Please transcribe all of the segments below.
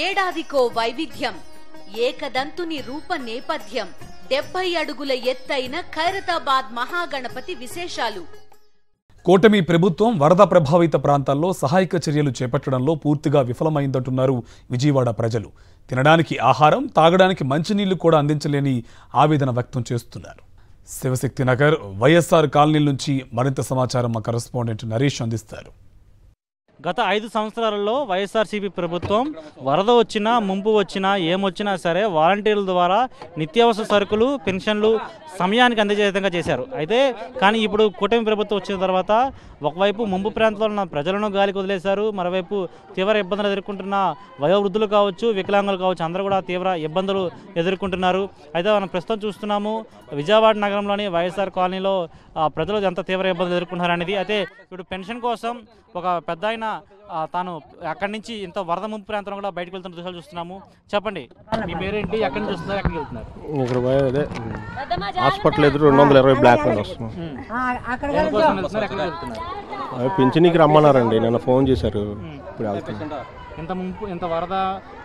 ఏడాదికో వైవిధ్యం, ఏకదంతుని రూప నేపథ్యం, 70 అడుగుల ఎత్తైన ఖైరతాబాద్ మహాగణపతి విశేషాలు. కూటమి ప్రభుత్వం వరద ప్రభావిత ప్రాంతాల్లో సహాయక చర్యలు చేపట్టడంలో పూర్తిగా విఫలమైందంటున్నారు విజయవాడ ప్రజలు. తినడానికి ఆహారం, తాగడానికి మంచినీళ్లు కూడా అందించలేని ఆవేదన వ్యక్తం చేస్తున్నారు. శివశక్తి నగర్, వైఎస్ఆర్ కాలనీ నుంచి మరింత సమాచారం మా కరెస్పాండెంట్ నరేష్ అందిస్తారు. గత 5 సంవత్సరాలలో వైఎస్ఆర్సీపీ ప్రభుత్వం వరద వచ్చినా, ముంపు వచ్చినా, ఏమొచ్చినా సరే వాలంటీర్ల ద్వారా నిత్యావసర సరుకులు, పెన్షన్లు సమయానికి అందజేసే విధంగా చేశారు. కానీ ఇప్పుడు కూటమి ప్రభుత్వం వచ్చిన తర్వాత ఒకవైపు ముంపు ప్రాంతంలో ఉన్న ప్రజలను గాలికి వదిలేశారు, మరోవైపు తీవ్ర ఇబ్బందులు ఎదుర్కొంటున్న వయోవృద్ధులు కావచ్చు, వికలాంగులు కావచ్చు, అందరూ కూడా తీవ్ర ఇబ్బందులు ఎదుర్కొంటున్నారు. మనం ప్రస్తుతం చూస్తున్నాము విజయవాడ నగరంలోని వైఎస్ఆర్ కాలనీలో ప్రజలు ఎంత తీవ్ర ఇబ్బందులు ఎదుర్కొంటున్నారు అనేది. ఇప్పుడు పెన్షన్ కోసం ఒక పెద్ద ఆయన తాను అక్కడి నుంచి ఇంత వరద ముంపు ప్రాంతంలో కూడా బయటకు వెళ్తున్న దృశ్యాలు చూస్తున్నాము. చెప్పండి, మీ పేరేంటి, ఎక్కడి నుంచి వస్తున్నారు, ఎక్కడికి వెళ్తున్నారు? హాస్పిటల్ ఎదురు 220 బ్లాక్ వస్తున్నాం. పింఛనీకి రమ్మన్నారండి, నన్ను ఫోన్ చేశారు. ఇప్పుడు ఇంత ముంపు, ఇంత వరద,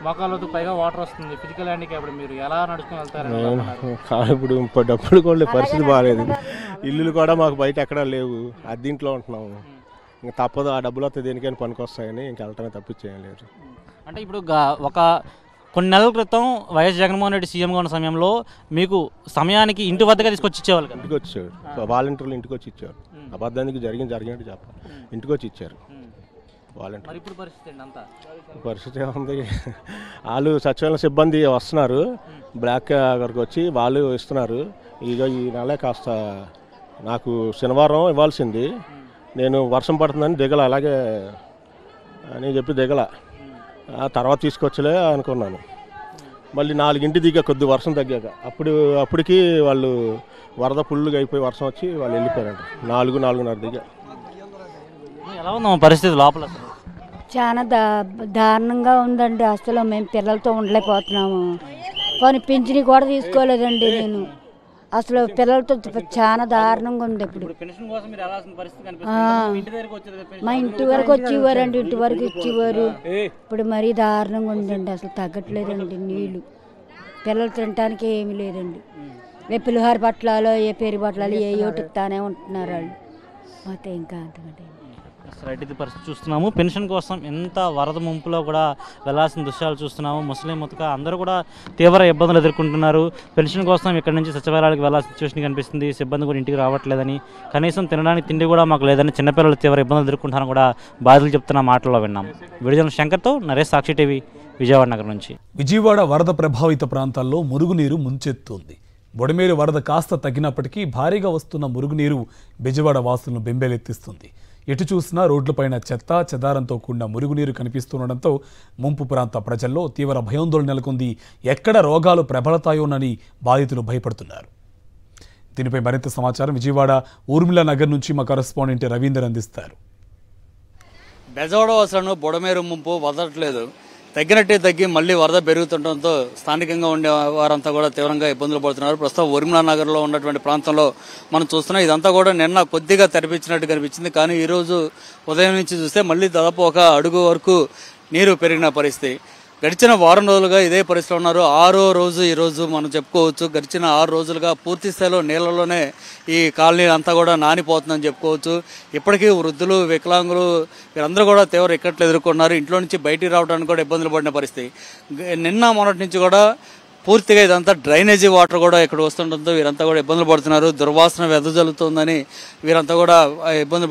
మోకాళ్ళతో పైగా వాటర్ వస్తుంది, ఫిజికల్ హ్యాండిక్యాప్డ్, మీరు ఎలా నడుచుకుని వెళ్తారు? ఇప్పుడు డబ్బులు కూడా పరిస్థితి బాగాలేదు. ఇల్లులు కూడా మాకు బయట ఎక్కడా లేవు, అద్దీంట్లో ఉంటున్నాము. ఇంకా తప్పదు, ఆ డబ్బులు వస్తే దేనికైనా పనికి వస్తాయని ఇంకా వెళ్ళటమే తప్పించేయలేదు. అంటే ఇప్పుడు ఒక కొన్ని నెలల క్రితం వైఎస్ జగన్మోహన్ రెడ్డి సీఎంగా ఉన్న సమయంలో మీకు సమయానికి ఇంటి వద్దగా తీసుకొచ్చి ఇచ్చేవాళ్ళు కదా? ఇంటికి వచ్చేవారు, వాలంటీర్లు ఇంటికి వచ్చి ఇచ్చారు. అబద్ధానికి జరిగినట్టు చెప్పాలి, ఇంటికి వచ్చి ఇచ్చారు వాలంటీర్. పరిస్థితి ఏముంది, వాళ్ళు సచివాలయ సిబ్బంది వస్తున్నారు, బ్లాక్ అక్కడికి వచ్చి వాళ్ళు ఇస్తున్నారు. ఇక ఈ నెల కాస్త నాకు శనివారం ఇవ్వాల్సింది, నేను వర్షం పడుతుందని దిగల, అలాగే అని చెప్పి దిగల. తర్వాత తీసుకొచ్చలే అనుకున్నాను. మళ్ళీ 4 దిగా కొద్ది వర్షం తగ్గాక అప్పటికి వాళ్ళు వరద పుల్లుగా అయిపోయి వర్షం వచ్చి వాళ్ళు వెళ్ళిపోయారంట. 4:30 దిగా. ఎలా ఉందా పరిస్థితి లోపల? చాలా దారుణంగా ఉందండి. అసలు మేము పిల్లలతో ఉండలేకపోతున్నాము. కొన్ని పింఛని కూడా తీసుకోలేదండి నేను. అసలు పిల్లలతో చాలా దారుణంగా ఉంది. ఇప్పుడు మా ఇంటి వరకు వచ్చేవారండి, ఇంటి వరకు ఇచ్చేవారు. ఇప్పుడు మరీ దారుణంగా ఉందండి, అసలు తగ్గట్లేదండి. నీళ్ళు పిల్లలు తినడానికి ఏమీ లేదండి. ఏ పులిహోర పట్లాలో, ఏ పెరుగు పట్లాలో ఏ ఒకటి ఇస్తానే ఉంటున్నారు వాళ్ళు. మొత్తం ఇంకా అంతకంటే ఇది పరిస్థితి చూస్తున్నాము. పెన్షన్ కోసం ఎంత వరద ముంపులో కూడా వెళ్లాల్సిన దృశ్యాలు చూస్తున్నాము. ముస్లిం ముతక అందరూ కూడా తీవ్ర ఇబ్బందులు ఎదుర్కొంటున్నారు. పెన్షన్ కోసం ఇక్కడ నుంచి సచివాలయాలకు వెళ్లాల్సిన సిచ్యువేషన్ కనిపిస్తుంది. సిబ్బంది కూడా ఇంటికి రావట్లేదని, కనీసం తినడానికి తిండి కూడా మాకు లేదని చిన్నపిల్లలు తీవ్ర ఇబ్బందులు ఎదుర్కొంటారని కూడా బాధితులు చెప్తున్న మాటల్లో విన్నాము. విడుదల శంకర్తో నరేష్, సాక్షి టీవీ, విజయవాడ నగరం నుంచి. విజయవాడ వరద ప్రభావిత ప్రాంతాల్లో మురుగునీరు ముంచెత్తుంది. బొడమేరు వరద కాస్త తగ్గినప్పటికీ భారీగా వస్తున్న మురుగునీరు బెజవాడ వాసులను బెంబేలెత్తిస్తుంది. ఎటు చూసినా రోడ్లపైన చెత్త చెదారంతో కూడిన మురుగునీరు కనిపిస్తుండటంతో ముంపు ప్రాంత ప్రజల్లో తీవ్ర భయాందోళన నెలకొంది. ఎక్కడ రోగాలు ప్రబలతాయోనని బాధితులు భయపడుతున్నారు. దీనిపై మరింత సమాచారం విజయవాడ ఊర్మిళ నగర్ నుంచి మా కరెస్పాండెంట్ రవీందర్ అందిస్తారు. బెజవాడ వాసులను బొడమేరు ముంపు వదలట్లేదు. తగ్గినట్టే తగ్గి మళ్లీ వరద పెరుగుతుండటంతో స్థానికంగా ఉండే వారంతా కూడా తీవ్రంగా ఇబ్బందులు పడుతున్నారు. ప్రస్తుతం ఊర్మిళ నగర్ లో ఉన్నటువంటి ప్రాంతంలో మనం చూస్తున్నాం. ఇదంతా కూడా నిన్న కొద్దిగా తెరిపించినట్టు కనిపించింది, కానీ ఈ రోజు ఉదయం నుంచి చూస్తే మళ్లీ దాదాపు 1 అడుగు వరకు నీరు పెరిగిన పరిస్థితి. గడిచిన వారం రోజులుగా ఇదే పరిస్థితిలో ఉన్నారు. 6వ రోజు ఈ రోజు మనం చెప్పుకోవచ్చు. గడిచిన 6 రోజులుగా పూర్తి స్థాయిలో నీళ్లలోనే ఈ కాలనీ అంతా కూడా నానిపోతుందని చెప్పుకోవచ్చు. ఇప్పటికీ వృద్ధులు, వికలాంగులు వీరందరూ కూడా తీవ్ర ఇక్కట్లు ఎదుర్కొన్నారు. ఇంట్లో నుంచి బయటికి రావడానికి కూడా ఇబ్బందులు పడిన పరిస్థితి. నిన్న మొన్నటి నుంచి కూడా పూర్తిగా ఇదంతా డ్రైనేజీ వాటర్ కూడా ఇక్కడ వస్తుండటంతో వీరంతా కూడా ఇబ్బందులు పడుతున్నారు. దుర్వాసన వెదజల్లుతుందని వీరంతా కూడా ఇబ్బంది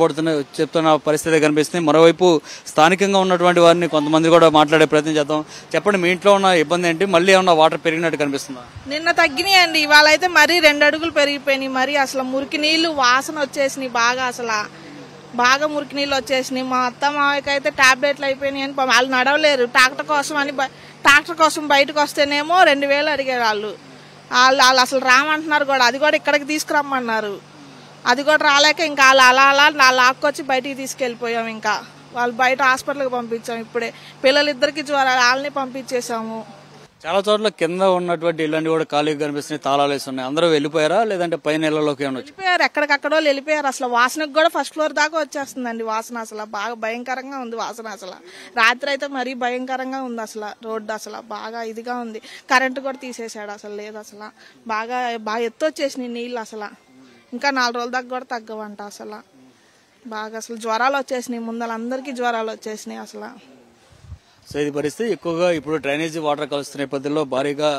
చెప్తున్న పరిస్థితి కనిపిస్తుంది. మరోవైపు స్థానికంగా ఉన్నటువంటి వారిని కొంతమంది కూడా మాట్లాడే ప్రయత్నం చేద్దాం. చెప్పండి, మీ ఇంట్లో ఉన్న ఇబ్బంది ఏంటి? మళ్ళీ ఏమన్నా వాటర్ పెరిగినట్టు కనిపిస్తుందా? నిన్న తగ్గినాయండి, ఇవాళ అయితే మరీ 2 అడుగులు పెరిగిపోయినాయి. మరి అసలు మురికి నీళ్లు వాసన వచ్చేసినాయి, బాగా మురికి నీళ్ళు వచ్చేసినాయి. మా అత్త మావయ్యకి అయితే టాబ్లెట్లు అయిపోయినాయి అని వాళ్ళు నడవలేరు. ట్రాక్టర్ కోసం బయటకు వస్తేనేమో 2000 అడిగారు వాళ్ళు అసలు రామంటున్నారు కూడా. అది కూడా ఇక్కడికి తీసుకురమ్మన్నారు. అది కూడా రాలేక ఇంకా అలా లాక్కొచ్చి బయటికి తీసుకెళ్లిపోయాం. ఇంకా వాళ్ళు బయట హాస్పిటల్కి పంపించాం. ఇప్పుడే పిల్లలిద్దరికి జ్వరాలు, వాళ్ళని పంపించేసాము. చాలా చోట్ల కింద ఉన్నటువంటి ఇళ్ళని కూడా ఖాళీగా కనిపిస్తున్నాయి, తాళాలు వేసి ఉన్నాయి. అందరూ వెళ్ళిపోయారా లేదంటే పైన ఇళ్లలోకి ఏమైనా వెళ్ళిపోయారు? ఎక్కడికక్కడో వెళ్ళిపోయారు. అసలు వాసనకు కూడా ఫస్ట్ ఫ్లోర్ దాకా వచ్చేస్తుందండి వాసన. అసలు బాగా భయంకరంగా ఉంది వాసన. అసలు రాత్రి అయితే మరీ భయంకరంగా ఉంది. అసలు రోడ్డు అసలు బాగా ఇదిగా ఉంది. కరెంటు కూడా తీసేసాడు, అసలు లేదు. అసలు బాగా ఎత్తు వచ్చేసినాయి నీళ్ళు. అసలు ఇంకా 4 రోజుల దాకా కూడా తగ్గవంట. అసలు బాగా అసలు జ్వరాలు వచ్చేసినాయి, ముందలందరికీ జ్వరాలు వచ్చేసినాయి అసలు. సో ఇది పరిస్థితి. ఎక్కువగా ఇప్పుడు డ్రైనేజీ వాటర్ కలుస్తున్న నేపథ్యంలో భారీగా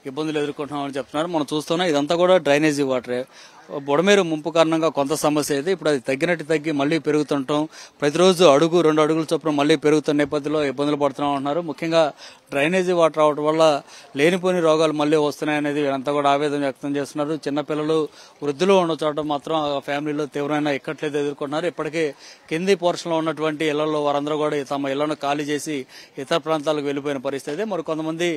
ఇబ్బందులు ఎదుర్కొంటున్నామని చెప్తున్నారు. మనం చూస్తున్నాం ఇదంతా కూడా డ్రైనేజీ వాటరే. బుడమేరు ముంపు కారణంగా కొంత సమస్య అయితే ఇప్పుడు అది తగ్గి మళ్ళీ పెరుగుతుంటాం. ప్రతిరోజు 2 అడుగుల చొప్పున మళ్ళీ పెరుగుతున్న నేపథ్యంలో ఇబ్బందులు పడుతున్నాం అంటున్నారు. ముఖ్యంగా డ్రైనేజీ వాటర్ రావడం వల్ల లేనిపోని రోగాలు మళ్ళీ వస్తున్నాయనేది వీళ్ళంతా కూడా ఆవేదన వ్యక్తం చేస్తున్నారు. చిన్నపిల్లలు, వృద్ధులు ఉన్న చోట మాత్రం ఆ ఫ్యామిలీలో తీవ్రమైన ఇక్కట్లేదు ఎదుర్కొంటున్నారు. ఇప్పటికే కింది పోర్షన్ లో ఉన్నటువంటి ఇళ్లలో వారందరూ కూడా తమ ఇళ్లను ఖాళీ చేసి ఇతర ప్రాంతాలకు వెళ్లిపోయిన పరిస్థితి. మరి కొంతమంది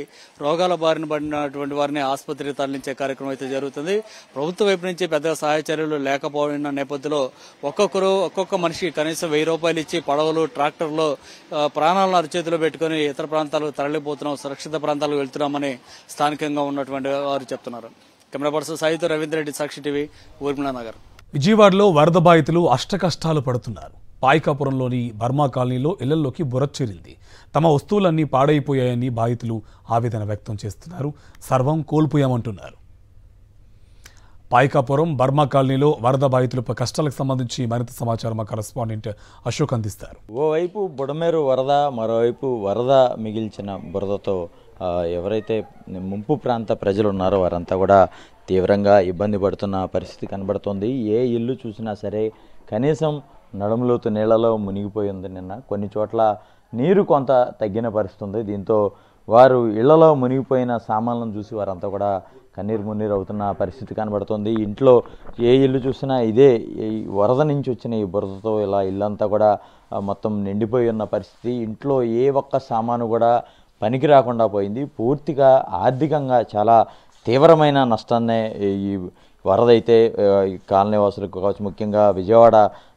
రోగాల బారిన పడినటువంటి వారిని ఆసుపత్రికి తరలించే కార్యక్రమం అయితే జరుగుతుంది. ప్రభుత్వ వైపు నుంచి పెద్దగా సహాయ చర్యలు లేకపోయిన నేపథ్యంలో ఒక్కొక్క మనిషి కనీసం 1000 రూపాయలు ఇచ్చి పడవలు, ట్రాక్టర్లో ప్రాణాలను అరచేతిలో పెట్టుకుని ఇతర ప్రాంతాలకు తరలిపోతున్నాం, సురక్షిత ప్రాంతాలకు వెళ్తున్నామని స్థానికంగా ఉన్నటువంటి వారు చెప్తున్నారు. కెమెరా పర్సన్ సాయితో రవీంద్ర రెడ్డి, సాక్షి టీవీ, ఊర్మిళా నగర్. విజయవాడలో వరద బాధితులు అష్టకష్టాలు పడుతున్నారు. పాయికాపురంలోని బర్మా కాలనీలో ఇళ్లలోకి బురచ్చేరింది. తమ వస్తువులన్నీ పాడైపోయాయని బాధితులు ఆవేదన వ్యక్తం చేస్తున్నారు. సర్వం కోల్పోయామంటున్నారు. పాయికాపురం బర్మా కాలనీలో వరద బాధితులపై కష్టాలకు సంబంధించి మరింత సమాచారం మా కరెస్పాండెంట్ అశోక్ అందిస్తారు. ఓవైపు బుడమేరు వరద, మరోవైపు వరద మిగిల్చిన బురదతో ఎవరైతే ముంపు ప్రాంత ప్రజలు ఉన్నారో వారంతా కూడా తీవ్రంగా ఇబ్బంది పడుతున్న పరిస్థితి కనబడుతోంది. ఏ ఇల్లు చూసినా సరే కనీసం నడుములోతు నీళ్లలో మునిగిపోయి ఉంది. నిన్న కొన్ని చోట్ల నీరు కొంత తగ్గిన పరిస్థితి ఉంది. దీంతో వారు ఇళ్లలో మునిగిపోయిన సామాన్లను చూసి వారంతా కూడా కన్నీరు మున్నీరు అవుతున్న పరిస్థితి కనబడుతుంది. ఇంట్లో ఏ ఇల్లు చూసినా ఇదే వరద నుంచి వచ్చిన ఈ బురదతో ఇలా ఇల్లంతా కూడా మొత్తం నిండిపోయి ఉన్న పరిస్థితి. ఇంట్లో ఏ ఒక్క సామాను కూడా పనికి రాకుండా పోయింది. పూర్తిగా ఆర్థికంగా చాలా తీవ్రమైన నష్టాన్నే ఈ వరద అయితే ఈ కాలనీ వాసులకు కావచ్చు, ముఖ్యంగా విజయవాడ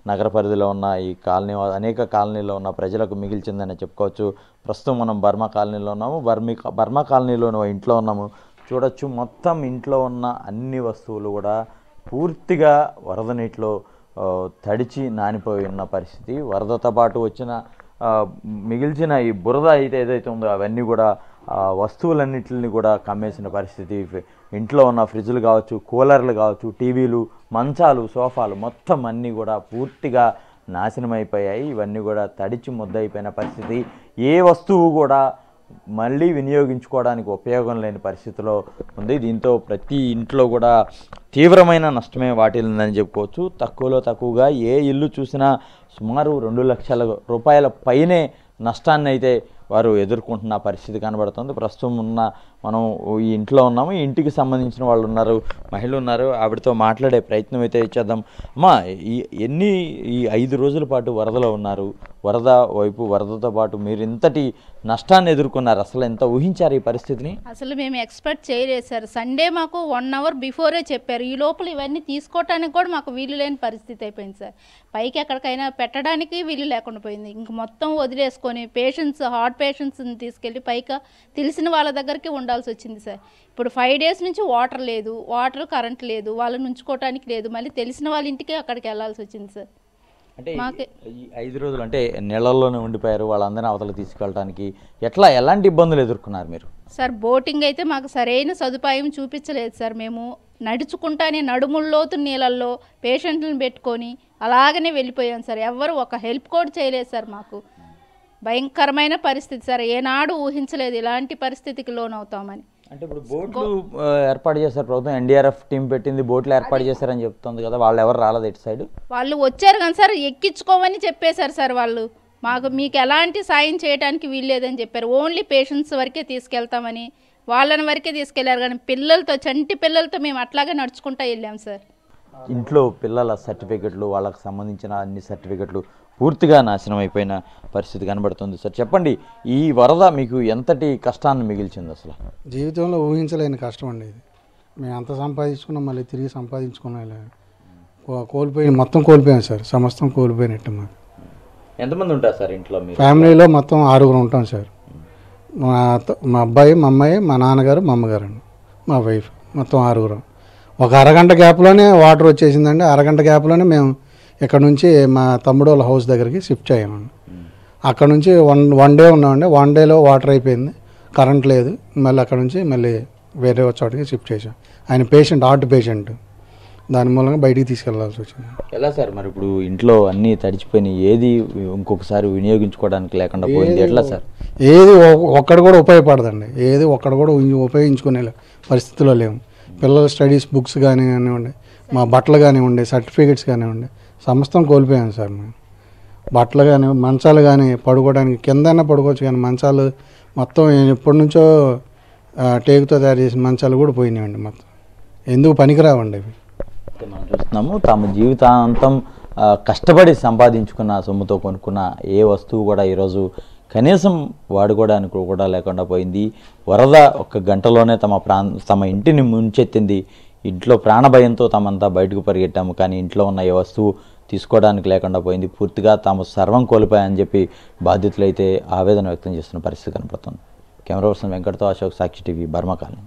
నగర పరిధిలో ఉన్న ఈ కాలనీ అనేక కాలనీలో ఉన్న ప్రజలకు మిగిల్చిందని చెప్పుకోవచ్చు. ప్రస్తుతం మనం బర్మా కాలనీలో ఉన్నాము. బర్మా కాలనీలో ఇంట్లో ఉన్నాము. చూడొచ్చు, మొత్తం ఇంట్లో ఉన్న అన్ని వస్తువులు కూడా పూర్తిగా వరద నీటిలో తడిచి నానిపోయి ఉన్న పరిస్థితి. వరదతో పాటు వచ్చిన మిగిల్చిన ఈ బురద అయితే ఏదైతే ఉందో అవన్నీ కూడా వస్తువులన్నింటిని కూడా కమ్మేసిన పరిస్థితి. ఇంట్లో ఉన్న ఫ్రిడ్జ్లు కావచ్చు, కూలర్లు కావచ్చు, టీవీలు, మంచాలు, సోఫాలు మొత్తం అన్నీ కూడా పూర్తిగా నాశనమైపోయాయి. ఇవన్నీ కూడా తడిచి ముద్దయిపోయిన పరిస్థితి. ఏ వస్తువు కూడా మళ్ళీ వినియోగించుకోవడానికి ఉపయోగం లేని పరిస్థితిలో ఉంది. దీంతో ప్రతి ఇంట్లో కూడా తీవ్రమైన నష్టమే వాటిల్లిందని చెప్పుకోవచ్చు. తక్కువగా ఏ ఇల్లు చూసినా సుమారు 2 లక్షల రూపాయల పైనే నష్టాన్ని అయితే వారు ఎదుర్కొంటున్న పరిస్థితి కనబడుతుంది. ప్రస్తుతం మనం ఈ ఇంట్లో ఉన్నాము. ఈ ఇంటికి సంబంధించిన వాళ్ళు ఉన్నారు, మహిళలు ఉన్నారు. ఆవిడతో మాట్లాడే ప్రయత్నం అయితే చేద్దాం. అమ్మా, ఈ 5 రోజుల పాటు వరదలో ఉన్నారు. వరదతో పాటు మీరు ఇంతటి నష్టాన్ని ఎదుర్కొన్నారు. అసలు ఎంత ఊహించారు ఈ పరిస్థితిని? అసలు మేము ఎక్స్పెక్ట్ చేయలేదు సార్. సండే మాకు 1 అవర్ బిఫోరే చెప్పారు. ఈ లోపల ఇవన్నీ తీసుకోవటానికి కూడా మాకు వీలు లేని పరిస్థితి అయిపోయింది సార్. పైకి ఎక్కడికైనా పెట్టడానికి వీలు లేకుండా పోయింది. ఇంక మొత్తం వదిలేసుకొని హార్ట్ పేషెంట్స్ని తీసుకెళ్ళి పైగా తెలిసిన వాళ్ళ దగ్గరికి ఉండాల్సి వచ్చింది సార్. ఇప్పుడు 5 డేస్ నుంచి వాటర్ లేదు, కరెంట్ లేదు, వాళ్ళని ఉంచుకోవటానికి లేదు. మళ్ళీ తెలిసిన వాళ్ళ ఇంటికి అక్కడికి వెళ్ళాల్సి వచ్చింది సార్. అంటే ఈ 5 రోజులు అంటే నీళ్ళల్లోనే ఉండిపోయారు. వాళ్ళందరినీ అవతల తీసుకెళ్ళడానికి ఎలాంటి ఇబ్బందులు ఎదుర్కొన్నారు మీరు? సార్, బోటింగ్ అయితే మాకు సరైన సదుపాయం చూపించలేదు సార్. మేము నడుచుకుంటానే నడుముల్లోతు నీళ్ళల్లో పేషెంట్లను పెట్టుకొని అలాగనే వెళ్ళిపోయాం సార్. ఎవ్వరు ఒక హెల్ప్ కూడా చేయలేదు సార్. మాకు భయంకరమైన పరిస్థితి సార్. ఏనాడు ఊహించలేదు ఇలాంటి పరిస్థితికి లోనవుతామని. అంటే ఇప్పుడు బోట్లు ఏర్పాటు చేశారు ప్రభుత్వం, ఎన్డీఆర్ఎఫ్ టీం పెట్టింది, బోట్లు ఏర్పాటు చేశారని చెప్తుంది కదా. వాళ్ళు ఎవరు రాలేదు ఇటు సైడ్? వాళ్ళు వచ్చారు కానీ సార్ ఎక్కించుకోమని చెప్పేశారు సార్. వాళ్ళు మీకు ఎలాంటి సాయం చేయడానికి వీల్లేదని చెప్పారు. ఓన్లీ పేషెంట్స్ వరకే తీసుకెళ్తామని వాళ్ళని వరకే తీసుకెళ్లారు. కానీ చంటి పిల్లలతో మేము అట్లాగే నడుచుకుంటూ వెళ్ళాం సార్. ఇంట్లో పిల్లల సర్టిఫికెట్లు, వాళ్ళకి సంబంధించిన అన్ని సర్టిఫికెట్లు పూర్తిగా నాశనం అయిపోయిన పరిస్థితి కనబడుతుంది సార్. చెప్పండి, ఈ వరద మీకు ఎంతటి కష్టాన్ని మిగిల్చింది? అసలు జీవితంలో ఊహించలేని కష్టం అండి ఇది. మేము అంత సంపాదించుకున్నాం, మళ్ళీ తిరిగి సంపాదించుకున్నాం. మొత్తం కోల్పోయాం సార్. సమస్తం కోల్పోయినట్టు. మాకు ఎంతమంది ఉంటారు సార్ ఇంట్లో? ఫ్యామిలీలో మొత్తం 6 ఉంటాం సార్. మా అబ్బాయి, మా అమ్మాయి, మా నాన్నగారు, మా అమ్మగారు అండి, మా వైఫ్, మొత్తం 6. ఒక అరగంట గ్యాప్లోనే వాటర్ వచ్చేసిందండి. అరగంట గ్యాప్లోనే మేము ఇక్కడ నుంచి మా తమ్ముడు వాళ్ళ హౌస్ దగ్గరికి షిఫ్ట్ అయ్యామండి. అక్కడ నుంచి వన్ డే ఉన్నామండి. 1 డేలో వాటర్ అయిపోయింది, కరెంట్ లేదు. మళ్ళీ అక్కడ నుంచి మళ్ళీ వేరే చోటకి షిఫ్ట్ చేసాం. ఆయన పేషెంట్, హార్ట్ పేషెంట్, దాని మూలంగా బయటికి తీసుకెళ్లాల్సి వచ్చింది. ఎలా సార్ మరి ఇప్పుడు ఇంట్లో అన్నీ తడిచిపోయినాయి, ఏది ఇంకొకసారి వినియోగించుకోవడానికి లేకుండా పోయింది, ఎట్లా సార్? ఏది ఒక్కడు కూడా ఉపయోగపడదండి. ఏది ఒక్కడు కూడా ఉపయోగించుకునే పరిస్థితిలో లేము. పిల్లల స్టడీస్ బుక్స్ కానివ్వండి, మా బట్టలు కానివ్వండి, సర్టిఫికేట్స్ కానివ్వండి, సమస్తం కోల్పోయాను సార్ మేము. బట్టలు కానీ, మంచాలు కానీ, పడుకోవడానికి కిందైనా పడుకోవచ్చు కానీ మంచాలు మొత్తం ఎప్పటి నుంచో టేకుతో తయారు చేసిన మంచాలు కూడా పోయినాయండి. మొత్తం ఎందుకు పనికిరావండి అవి. మనం చూస్తున్నాము తమ జీవితాంతం కష్టపడి సంపాదించుకున్న సొమ్ముతో కొనుక్కున్న ఏ వస్తువు కూడా ఈరోజు కనీసం వాడుకోవడానికి కూడా లేకుండా పోయింది. వరద 1 గంటలోనే తమ ఇంటిని ముంచెత్తింది. ఇంట్లో ప్రాణభయంతో తమంతా బయటకు పరిగెట్టాము, కానీ ఇంట్లో ఉన్న ఏ వస్తువు తీసుకోవడానికి లేకుండా పోయింది. పూర్తిగా తాము సర్వం కోల్పోయాయని చెప్పి బాధితులైతే ఆవేదన వ్యక్తం చేస్తున్న పరిస్థితి కనపడుతుంది. కెమెరా పర్సన్ వెంకటతో అశోక్, సాక్షి టీవీ, బర్మా కాలనీ.